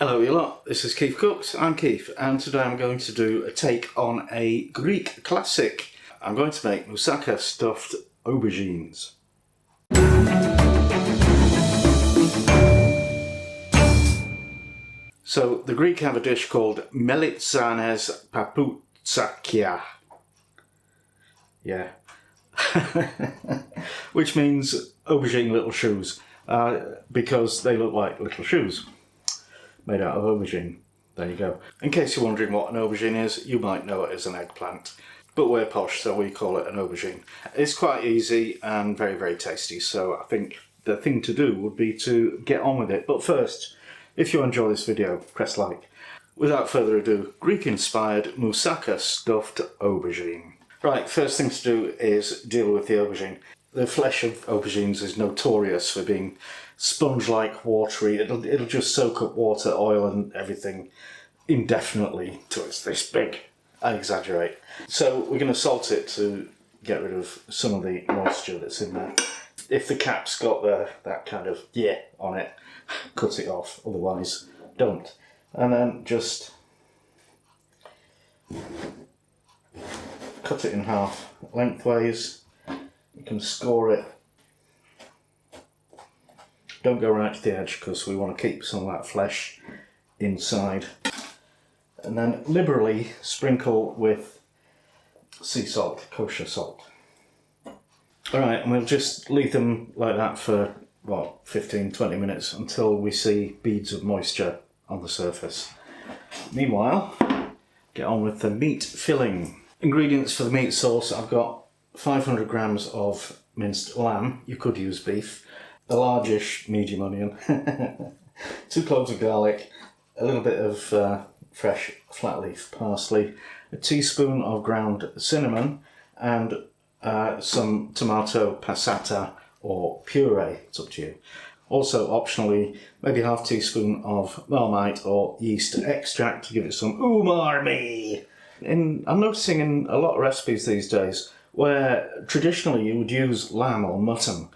Hello you lot, this is KeefCooks, I'm Keef, and today I'm going to do a take on a Greek classic. I'm going to make Moussaka-Stuffed Aubergines. So the Greek have a dish called melitzanes papoutsakia. Yeah. Which means aubergine little shoes, because they look like little shoes. Made out of aubergine. There you go. In case you're wondering what an aubergine is, you might know it as an eggplant. But we're posh, so we call it an aubergine. It's quite easy and very, very tasty, so I think the thing to do would be to get on with it. But first, if you enjoy this video, press like. Without further ado, Greek-inspired Moussaka-Stuffed Aubergine. Right, first thing to do is deal with the aubergine. The flesh of aubergines is notorious for being sponge-like, watery. It'll just soak up water, oil and everything indefinitely till it's this big. I exaggerate. So we're going to salt it to get rid of some of the moisture that's in there. If the cap's got that kind of on it, cut it off, otherwise don't. And then just cut it in half lengthways. You can score it. Don't go right to the edge because we want to keep some of that flesh inside. And then liberally sprinkle with sea salt, kosher salt. Alright, and we'll just leave them like that for, what, 15-20 minutes until we see beads of moisture on the surface. Meanwhile, get on with the meat filling. Ingredients for the meat sauce: I've got 500 grams of minced lamb. You could use beef. A largish medium onion, 2 cloves of garlic, a little bit of fresh flat leaf parsley, a teaspoon of ground cinnamon, and some tomato passata or puree. It's up to you. Also, optionally, maybe half teaspoon of marmite or yeast extract to give it some umami. I'm noticing in a lot of recipes these days where traditionally you would use lamb or mutton.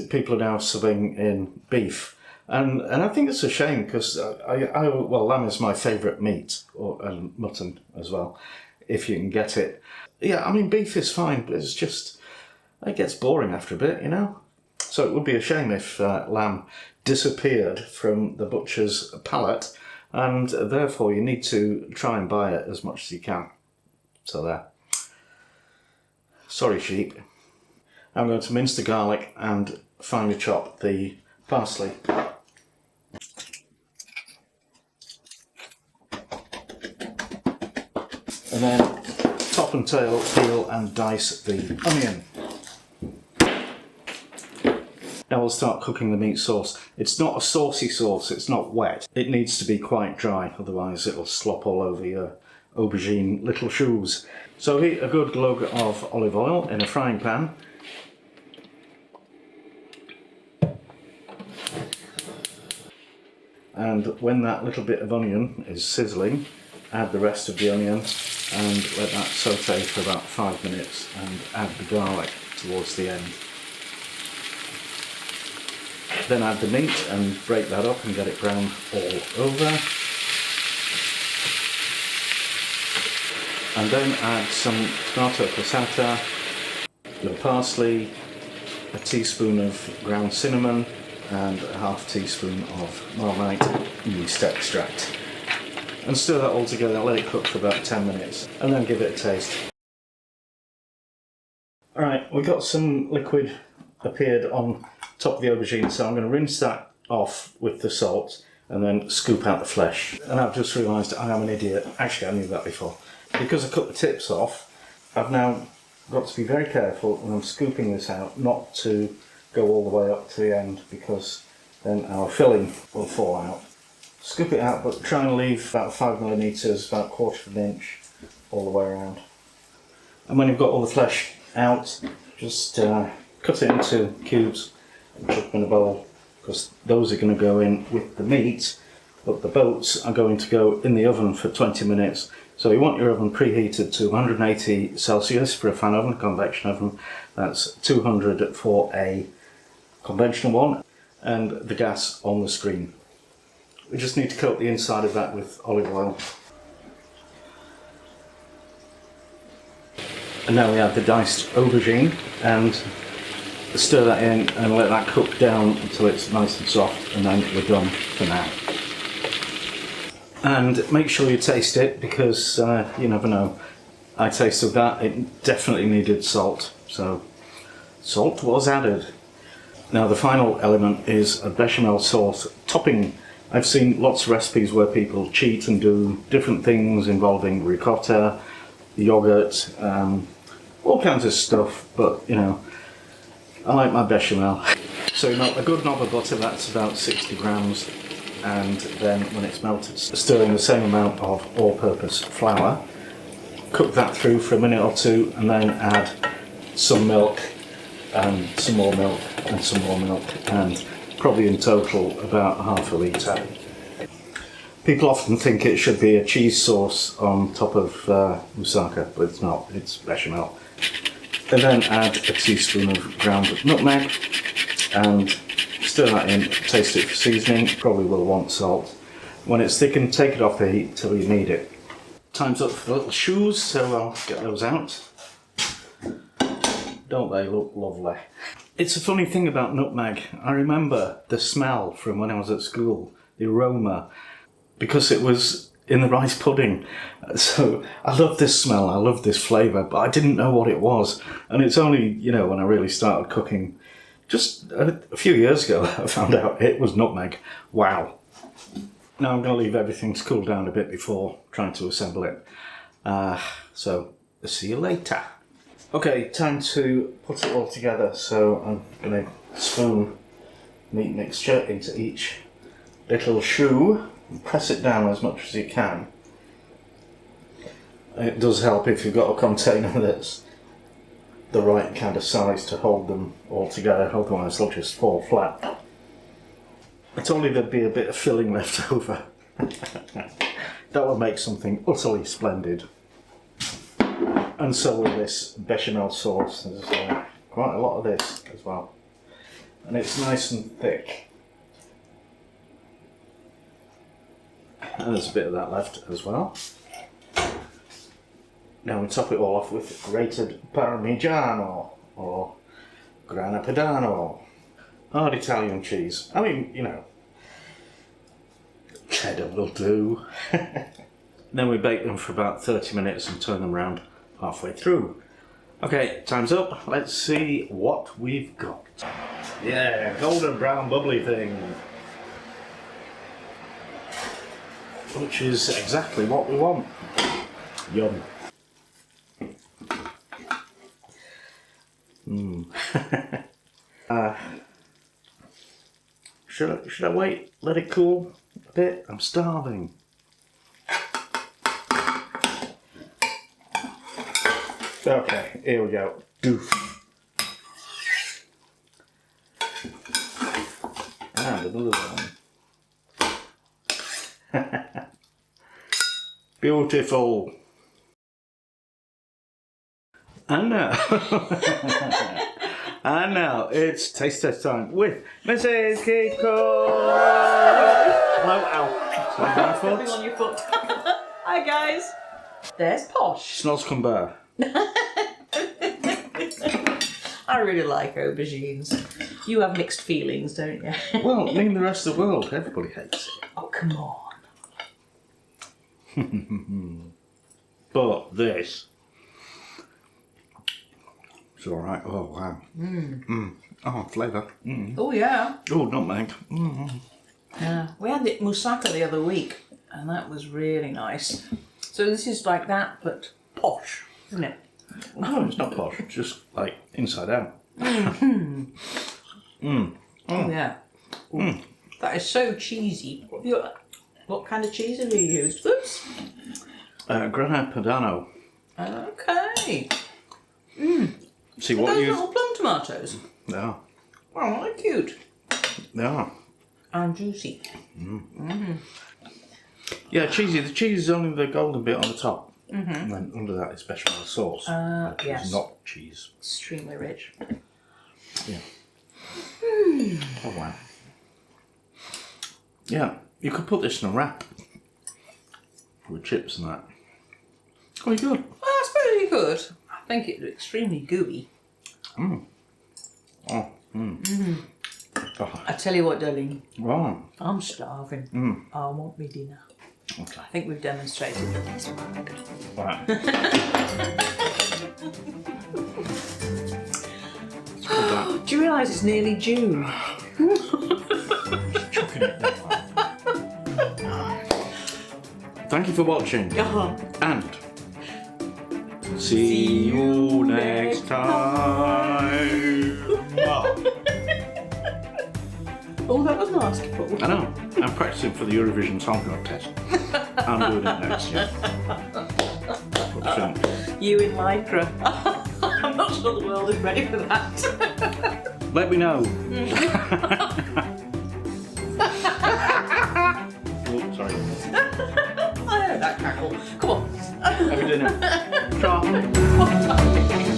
People are now subbing in beef, and I think it's a shame because well, lamb is my favourite meat, and mutton as well, if you can get it. Yeah, I mean beef is fine, but it's just, it gets boring after a bit, you know. So it would be a shame if lamb disappeared from the butcher's palate, and therefore you need to try and buy it as much as you can. So there. Sorry, sheep. I'm going to mince the garlic and finely chop the parsley. And then top and tail peel and dice the onion. Now we'll start cooking the meat sauce. It's not a saucy sauce, it's not wet. It needs to be quite dry, otherwise it'll slop all over your aubergine little shoes. So heat a good glug of olive oil in a frying pan. And when that little bit of onion is sizzling, add the rest of the onion and let that saute for about 5 minutes, and add the garlic towards the end. Then add the meat and break that up and get it browned all over. And then add some tomato passata, a little parsley, a teaspoon of ground cinnamon, and a half teaspoon of marmite yeast extract. And stir that all together, let it cook for about 10 minutes, and then give it a taste. Alright, we've got some liquid appeared on top of the aubergine, so I'm going to rinse that off with the salt and then scoop out the flesh. And I've just realised I am an idiot. Actually, I knew that before. Because I cut the tips off, I've now got to be very careful when I'm scooping this out not to go all the way up to the end, because then our filling will fall out. Scoop it out, but try and leave about 5mm, about 1/4 of an inch, all the way around. And when you've got all the flesh out, just cut it into cubes and chuck them in a bowl, because those are going to go in with the meat, but the boats are going to go in the oven for 20 minutes. So you want your oven preheated to 180 Celsius for a fan oven, convection oven. That's 200 for a conventional one, and the gas on the screen. We just need to coat the inside of that with olive oil. And now we add the diced aubergine and stir that in and let that cook down until it's nice and soft, and then we're done for now. And make sure you taste it, because you never know. I tasted that, it definitely needed salt, so salt was added. Now the final element is a bechamel sauce topping. I've seen lots of recipes where people cheat and do different things involving ricotta, yogurt, all kinds of stuff, but you know, I like my bechamel. So you know, a good knob of butter, that's about 60 grams, and then when it's melted, stir in the same amount of all-purpose flour. Cook that through for a minute or two, and then add some milk, and some more milk, and some more milk, and probably in total about half a litre. People often think it should be a cheese sauce on top of moussaka, but it's not, it's bechamel. And then add a teaspoon of ground nutmeg and stir that in, taste it for seasoning, probably will want salt. When it's thickened, take it off the heat till you need it. Time's up for the little shoes, so I'll get those out. Don't they look lovely? It's a funny thing about nutmeg. I remember the smell from when I was at school, the aroma, because it was in the rice pudding. So I love this smell, I love this flavour, but I didn't know what it was. And it's only, you know, when I really started cooking, just a few years ago, I found out it was nutmeg. Wow. Now I'm going to leave everything to cool down a bit before trying to assemble it. So, see you later. Okay, time to put it all together. So I'm going to spoon meat mixture into each little shoe and press it down as much as you can. It does help if you've got a container that's the right kind of size to hold them all together, otherwise they'll just fall flat. It's only there'd be a bit of filling left over. That will make something utterly splendid. And so will this bechamel sauce. There's quite a lot of this as well. And it's nice and thick. And there's a bit of that left as well. Now we top it all off with grated Parmigiano or Grana Padano. Hard Italian cheese. I mean, you know, cheddar will do. Then we bake them for about 30 minutes and turn them around halfway through. Okay, time's up. Let's see what we've got. Yeah, golden brown bubbly thing. Which is exactly what we want. Yum. Should I wait? Let it cool a bit? I'm starving. Okay, here we go. Doof. And another one. Beautiful. And now, and now it's taste test time with Mrs. KeefCooks. Hello, ow. My foot. Stepping on your foot. Hi guys. There's Posh. Smells come bear. I really like aubergines. You have mixed feelings, don't you? Well, me and the rest of the world, everybody hates it. Oh, come on. But this. It's alright. Oh, wow. Oh, flavour. Oh, yeah. Oh, nutmeg. Yeah. We had the moussaka the other week, and that was really nice. So this is like that, but posh, isn't it? No, it's not posh. It's just like inside out. Oh, yeah. Ooh, that is so cheesy. What kind of cheese have you used? Oops. Grana Padano. Okay. See Are what those you. little plum tomatoes? They are. Oh, they're cute. They are. And juicy. Yeah, cheesy. The cheese is only the golden bit on the top. And then under that is bechamel sauce. Which yes. is not cheese. Extremely rich. Yeah. Oh, wow. Yeah, You could put this in a wrap with chips and that. Quite good. Well, I suppose you could. I think it's extremely gooey. Oh. I tell you what, darling. Wow. I'm starving. I want me dinner. Okay. I think we've demonstrated that this work. Right. Let's put that. Do you realise it's nearly June? Chucking it down. Thank you for watching. And see you next time. Oh, that was masterful. I know. I'm practicing for the Eurovision Song Contest. I'm doing it next year. You in Lycra. I'm not sure the world is ready for that. Let me know. Oh, sorry. I heard that cackle. Come on. Have a dinner. Ciao. Come on.